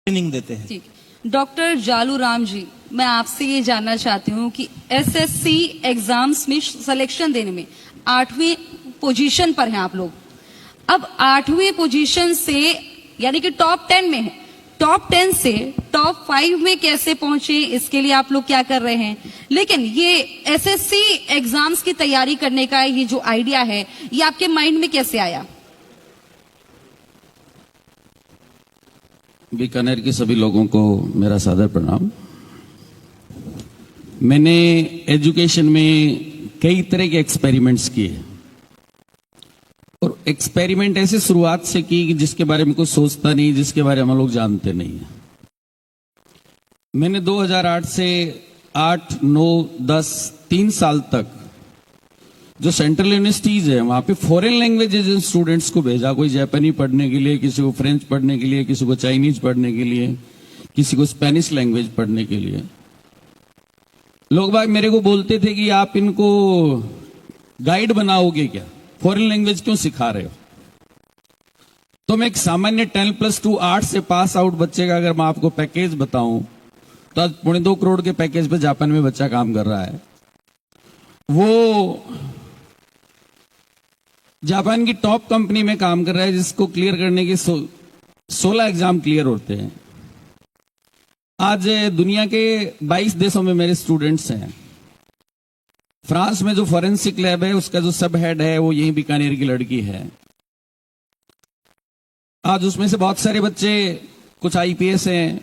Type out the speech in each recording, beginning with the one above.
Training देते हैं। ठीक। डॉक्टर जालू राम जी, मैं आपसे ये जानना चाहती हूँ कि एसएससी एग्जाम्स में सिलेक्शन देने में 8वीं पोजीशन पर हैं आप लोग। अब 8वीं पोजीशन से यानी कि टॉप 10 में है, टॉप 10 से टॉप 5 में कैसे पहुंचे, इसके लिए आप लोग क्या कर रहे हैं? लेकिन ये एसएससी एग्जाम्स की तैयारी करने का ये जो आइडिया है, ये आपके माइंड में कैसे आया? बीकानेर के सभी लोगों को मेरा सादर प्रणाम। मैंने एजुकेशन में कई तरह के एक्सपेरिमेंट्स किए और एक्सपेरिमेंट ऐसे शुरुआत से की कि जिसके बारे में कुछ सोचता नहीं, जिसके बारे में हम लोग जानते नहीं है। मैंने 2008 से 8, 9, 10 3 साल तक जो सेंट्रल यूनिवर्सिटीज है वहां पे फॉरेन लैंग्वेजेज स्टूडेंट्स को भेजा। कोई जापानी पढ़ने के लिए, किसी को फ्रेंच पढ़ने के लिए, किसी को चाइनीज पढ़ने के लिए, किसी को स्पेनिश लैंग्वेज पढ़ने के लिए। लोग बाग मेरे को बोलते थे कि आप इनको गाइड बनाओगे क्या, फॉरेन लैंग्वेज क्यों सिखा रहे हो? तो मैं एक सामान्य 10+2 8 से पास आउट बच्चे का अगर मैं आपको पैकेज बताऊं तो आज 2.25 करोड़ के पैकेज पे जापान में बच्चा काम कर रहा है। वो जापान की टॉप कंपनी में काम कर रहा है, जिसको क्लियर करने के 16 एग्जाम क्लियर होते हैं। आज दुनिया के 22 देशों में मेरे स्टूडेंट्स हैं। फ्रांस में जो फॉरेंसिक लैब है उसका जो सब हेड है वो यही बीकानेर की लड़की है। आज उसमें से बहुत सारे बच्चे, कुछ आईपीएस हैं,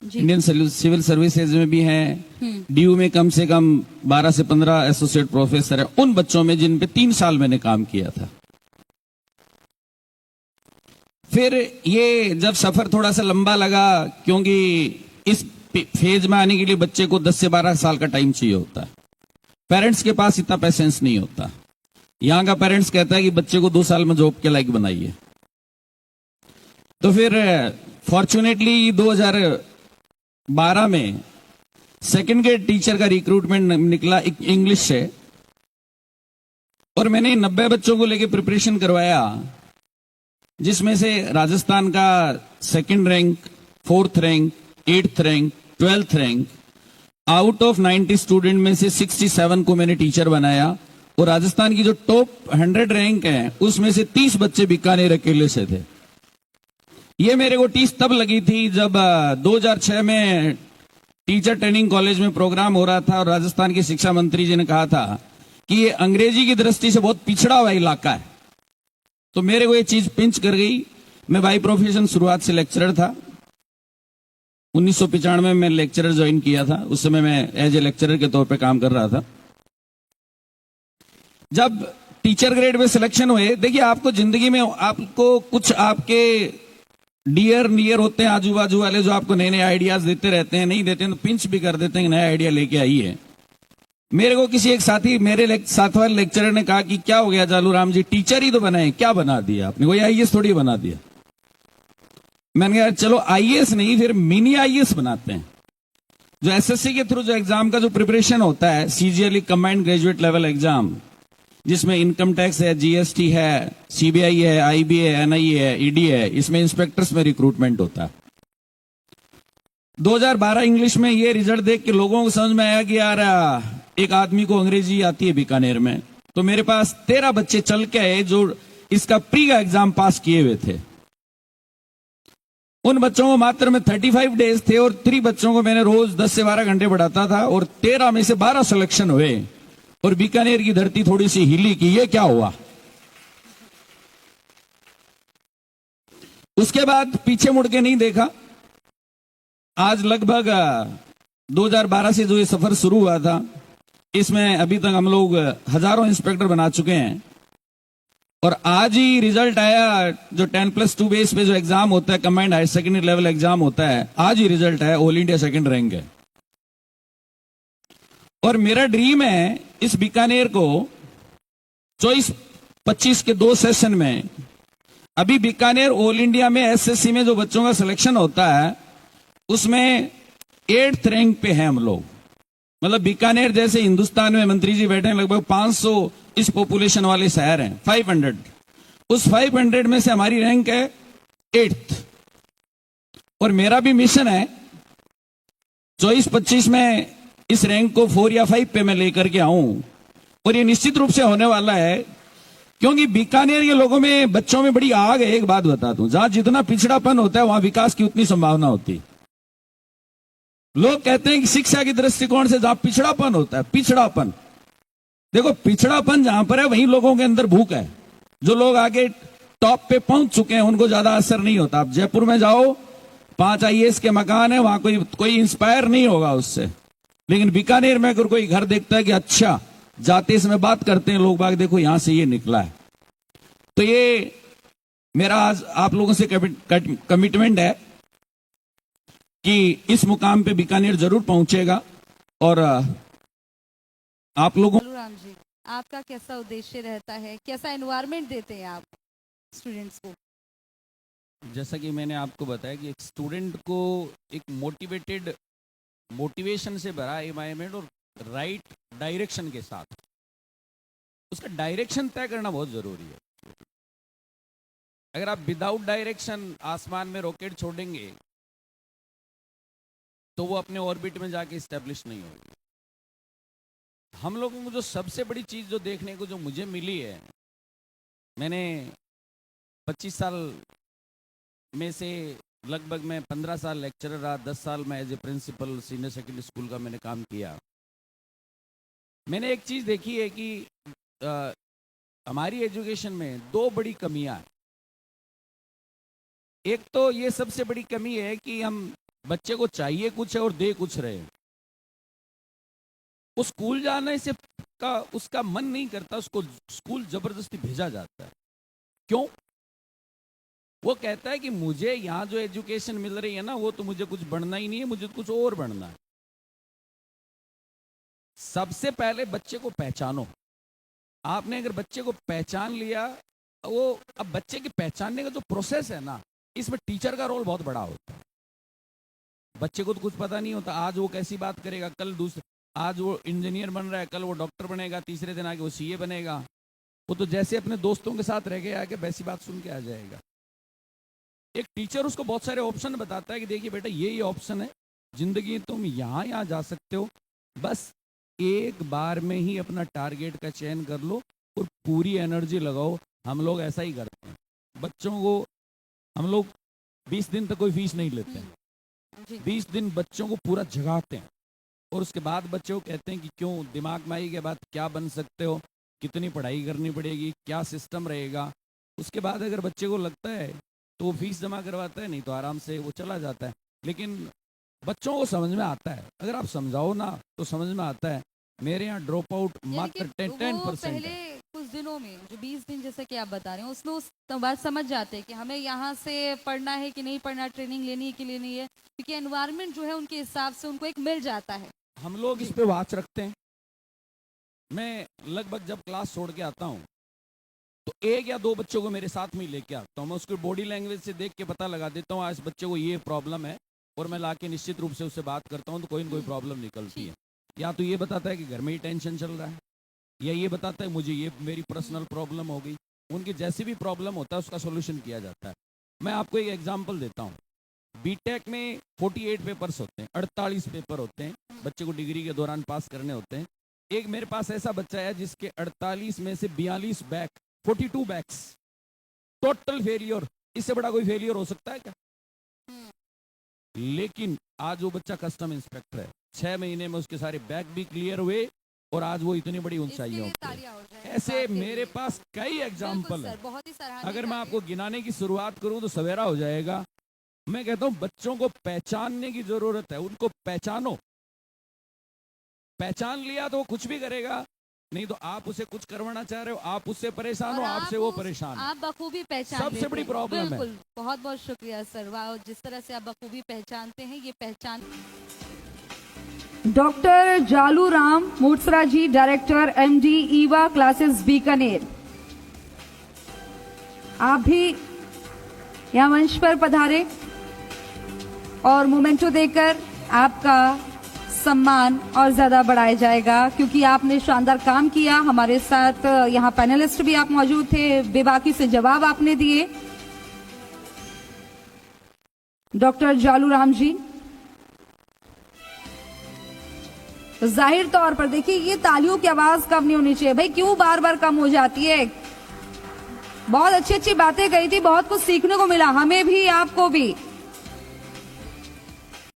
इंडियन सिविल सर्विसेज में भी हैं, डीयू में कम से कम 12 से 15 एसोसिएट प्रोफेसर है उन बच्चों में जिन पे 3 साल मैंने काम किया था। फिर ये जब सफर थोड़ा सा लंबा लगा, क्योंकि इस फेज में आने के लिए बच्चे को 10 से 12 साल का टाइम चाहिए होता है। पेरेंट्स के पास इतना पेशेंस नहीं होता। यहां का पेरेंट्स कहता है कि बच्चे को 2 साल में जॉब के लायक बनाइए। तो फिर फॉर्चुनेटली 2012 में सेकंड ग्रेड टीचर का रिक्रूटमेंट निकला इंग्लिश से, और मैंने 90 बच्चों को लेके प्रिपरेशन करवाया, जिसमें से राजस्थान का 2nd rank, 4th rank, 8th rank, 12th rank, out of 90 student में से 67 को मैंने टीचर बनाया। और राजस्थान की जो टॉप 100 रैंक है उसमें से 30 बच्चे बीकानेर अकेले से थे। ये मेरे को टीस तब लगी थी जब 2006 में टीचर ट्रेनिंग कॉलेज में प्रोग्राम हो रहा था और राजस्थान के शिक्षा मंत्री जी ने कहा था कि ये अंग्रेजी की दृष्टि से बहुत पिछड़ा हुआ इलाका है। तो मेरे को ये चीज पिंच कर गई। मैं बाई प्रोफेशन शुरुआत से लेक्चरर था। 1995 में मैं लेक्चरर ज्वाइन किया था। उस समय मैं एज ए लेक्चरर के तौर पे काम कर रहा था। जब टीचर ग्रेड में सिलेक्शन हुए, देखिए आपको जिंदगी में आपको कुछ आपके डियर नियर होते हैं आजू बाजू वाले, जो आपको नए नए आइडियाज देते रहते हैं, नहीं देते हैं तो पिंच भी कर देते हैं कि नया आइडिया लेके आइए। मेरे को किसी एक साथी, मेरे साथ वाले लेक्चरर ने कहा कि क्या हो गया जालू राम जी, टीचर ही तो बनाए, क्या बना दिया आपने, कोई आईएएस थोड़ी बना दिया। मैंने कहा चलो आईएएस नहीं, फिर मिनी आईएएस बनाते हैं। जो एसएससी के थ्रू जो एग्जाम का जो प्रिपरेशन होता है, सीजीएलई कंबाइंड ग्रेजुएट लेवल एग्जाम, जिसमें इनकम टैक्स है, जीएसटी है, सीबीआई है, आईबी है, एनआई है, ईडी है, इसमें इंस्पेक्टर्स में रिक्रूटमेंट होता है। 2012 इंग्लिश में ये रिजल्ट देख के लोगों को समझ में आया कि यार एक आदमी को अंग्रेजी आती है बीकानेर में। तो मेरे पास 13 बच्चे चल के आए जो इसका प्री का एग्जाम पास किए हुए थे। उन बच्चों को मात्र में 35 डेज थे और 3 बच्चों को मैंने रोज 10 से 12 घंटे पढ़ाता था और 13 में से 12 सिलेक्शन हुए। और बीकानेर की धरती थोड़ी सी हिली कि ये क्या हुआ। उसके बाद पीछे मुड़ के नहीं देखा। आज लगभग 2012 से जो ये सफर शुरू हुआ था, इसमें अभी तक हम लोग हजारों इंस्पेक्टर बना चुके हैं। और आज ही रिजल्ट आया, जो 10+2 बेस पे जो एग्जाम होता है, combined higher secondary level exam होता है, आज ही रिजल्ट आया, ऑल इंडिया 2nd रैंक है। और मेरा ड्रीम है इस बीकानेर को 24-25 के 2 सेशन में, अभी बीकानेर ऑल इंडिया में एसएससी में जो बच्चों का सिलेक्शन होता है उसमें 8th रैंक पे है हम लोग। मतलब बीकानेर जैसे हिंदुस्तान में मंत्री जी बैठे हैं, लगभग 500 इस पॉपुलेशन वाले शहर हैं, 500, उस 500 में से हमारी रैंक है 8th। और मेरा भी मिशन है 24-25 में इस रैंक को 4 या 5 पे मैं लेकर के आऊं, और ये निश्चित रूप से होने वाला है, क्योंकि बीकानेर के लोगों में, बच्चों में बड़ी आग है। एक बात बता दूं, जहां जितना पिछड़ापन होता है वहां विकास की उतनी संभावना होती है। लोग कहते हैं कि शिक्षा की दृष्टिकोण से जहां पिछड़ापन होता है, पिछड़ापन, देखो पिछड़ापन जहां पर है वहीं लोगों के अंदर भूख है। जो लोग आगे टॉप पे पहुंच चुके हैं उनको ज्यादा असर नहीं होता। आप जयपुर में जाओ, 5 IAS के मकान है, वहां कोई इंस्पायर नहीं होगा उससे। लेकिन बीकानेर में अगर कोई घर देखता है कि अच्छा, जाते समय बात करते हैं लोग बाग, देखो यहां से ये निकला है। तो ये मेरा आज आप लोगों से कमिटमेंट है कि इस मुकाम पे बीकानेर जरूर पहुंचेगा। और आप लोगों, जालू राम जी, आपका कैसा उद्देश्य रहता है, कैसा एनवायरनमेंट देते हैं आप स्टूडेंट्स को? जैसा कि मैंने आपको बताया कि एक स्टूडेंट को एक मोटिवेशन से भरा एनवायरनमेंट और राइट डायरेक्शन के साथ, उसका डायरेक्शन तय करना बहुत जरूरी है। अगर आप विदाउट डायरेक्शन आसमान में रॉकेट छोड़ेंगे तो वो अपने ऑर्बिट में जाके स्टैब्लिश नहीं होगी। हम लोगों को जो सबसे बड़ी चीज जो देखने को जो मुझे मिली है, मैंने 25 साल में से लगभग मैं 15 साल लेक्चरर रहा, 10 साल में as a principal senior secondary school का मैंने काम किया। मैंने एक चीज देखी है कि हमारी एजुकेशन में 2 बड़ी कमियां हैं। एक तो ये सबसे बड़ी कमी है कि हम बच्चे को चाहिए कुछ है और दे कुछ रहे। वो स्कूल जाने से उसका मन नहीं करता, उसको स्कूल जबरदस्ती भेजा जाता है। क्यों? वो कहता है कि मुझे यहां जो एजुकेशन मिल रही है ना, वो तो मुझे कुछ बढ़ना ही नहीं है, मुझे कुछ और बढ़ना है। सबसे पहले बच्चे को पहचानो। आपने अगर बच्चे को पहचान लिया, वो अब बच्चे की पहचानने का जो प्रोसेस है ना, इसमें टीचर का रोल बहुत बड़ा होता है। बच्चे को तो कुछ पता नहीं होता, आज वो कैसी बात करेगा, कल दूसरे, आज वो इंजीनियर बन रहा है, कल वो डॉक्टर बनेगा, तीसरे दिन आके वो CA बनेगा। वो तो जैसे अपने दोस्तों के साथ रह गया आके वैसी बात सुन के आ जाएगा। एक टीचर उसको बहुत सारे ऑप्शन बताता है कि देखिए बेटा, ये ऑप्शन है, जिंदगी तुम यहाँ जा सकते हो, बस एक बार में ही अपना टारगेट का चयन कर लो और पूरी एनर्जी लगाओ। हम लोग ऐसा ही करते हैं। बच्चों को हम लोग 20 दिन तक कोई फीस नहीं लेते हैं, 20 दिन बच्चों को पूरा जगाते हैं, और उसके बाद बच्चों को कहते हैं कि क्यों, दिमाग में आई के बाद क्या बन सकते हो, कितनी पढ़ाई करनी पड़ेगी, क्या सिस्टम रहेगा। उसके बाद अगर बच्चे को लगता है तो वो फीस जमा करवाता है, नहीं तो आराम से वो चला जाता है। लेकिन बच्चों को समझ में आता है, अगर आप समझाओ ना तो समझ में आता है। मेरे यहाँ ड्रॉप आउट मात्र 10% पहले कुछ दिनों में, जो 20 दिन जैसे कि आप बता रहे हैं, उसमें उस बात समझ जाते हैं कि हमें यहाँ से पढ़ना है कि नहीं पढ़ना, ट्रेनिंग लेनी है कि लेनी है, क्योंकि एनवायरनमेंट जो है उनके हिसाब से उनको एक मिल जाता है। हम लोग इस पे वाच रखते हैं। मैं लगभग जब क्लास छोड़ के आता हूँ तो 1 या 2 बच्चों को मेरे साथ में लेके आता हूँ। मैं उसकी बॉडी लैंग्वेज से देख के पता लगा देता हूँ आज बच्चे को ये प्रॉब्लम है, और मैं लाके निश्चित रूप से उससे बात करता हूँ तो कोई ना कोई प्रॉब्लम निकलती है। या तो ये बताता है कि घर में ही टेंशन चल रहा है, या ये बताता है मुझे ये मेरी पर्सनल प्रॉब्लम हो गई। उनकी जैसी भी प्रॉब्लम होता है उसका सोल्यूशन किया जाता है। मैं आपको एक एग्जाम्पल देता हूँ। बीटेक में 48 पेपर्स होते हैं, 48 पेपर होते हैं, बच्चे को डिग्री के दौरान पास करने होते हैं। एक मेरे पास ऐसा बच्चा है जिसके 48 में से 42 बैक, 42 बैक्स, टोटल फेलियर। इससे बड़ा कोई फेलियर हो सकता है क्या? लेकिन आज वो बच्चा कस्टम इंस्पेक्टर है, 6 महीने में उसके सारे बैक भी क्लियर हुए और आज वो इतनी बड़ी ऊंचाइयों पे। ऐसे मेरे पास कई एग्जाम्पल है। अगर मैं आपको गिनाने की शुरुआत करूं तो सवेरा हो जाएगा। मैं कहता हूं बच्चों को पहचानने की जरूरत है, उनको पहचानो। पहचान लिया तो वो कुछ भी करेगा, नहीं तो आप उसे कुछ करवाना चाह रहे हो, आप उससे परेशान हो, आपसे वो परेशान है। आप बखूबी पहचान सबसे बड़ी प्रॉब्लम है। बहुत बहुत शुक्रिया सर, वाह, जिस तरह से आप बखूबी पहचानते हैं, ये पहचान। Doctor Jalu Ram Motsara ji, director MD Eva classes Bikaner, आप भी यहाँ मंच पर पधारे और मोमेंटो देकर आपका सम्मान और ज्यादा बढ़ाया जाएगा, क्योंकि आपने शानदार काम किया। हमारे साथ यहाँ पैनलिस्ट भी आप मौजूद थे, बेबाकी से जवाब आपने दिए। डॉक्टर जालू राम जी, तो जाहिर तौर पर देखिए ये तालियों की आवाज कम नहीं होनी चाहिए भाई, क्यों बार बार कम हो जाती है। बहुत अच्छी अच्छी बातें कही थी, बहुत कुछ सीखने को मिला हमें भी आपको भी।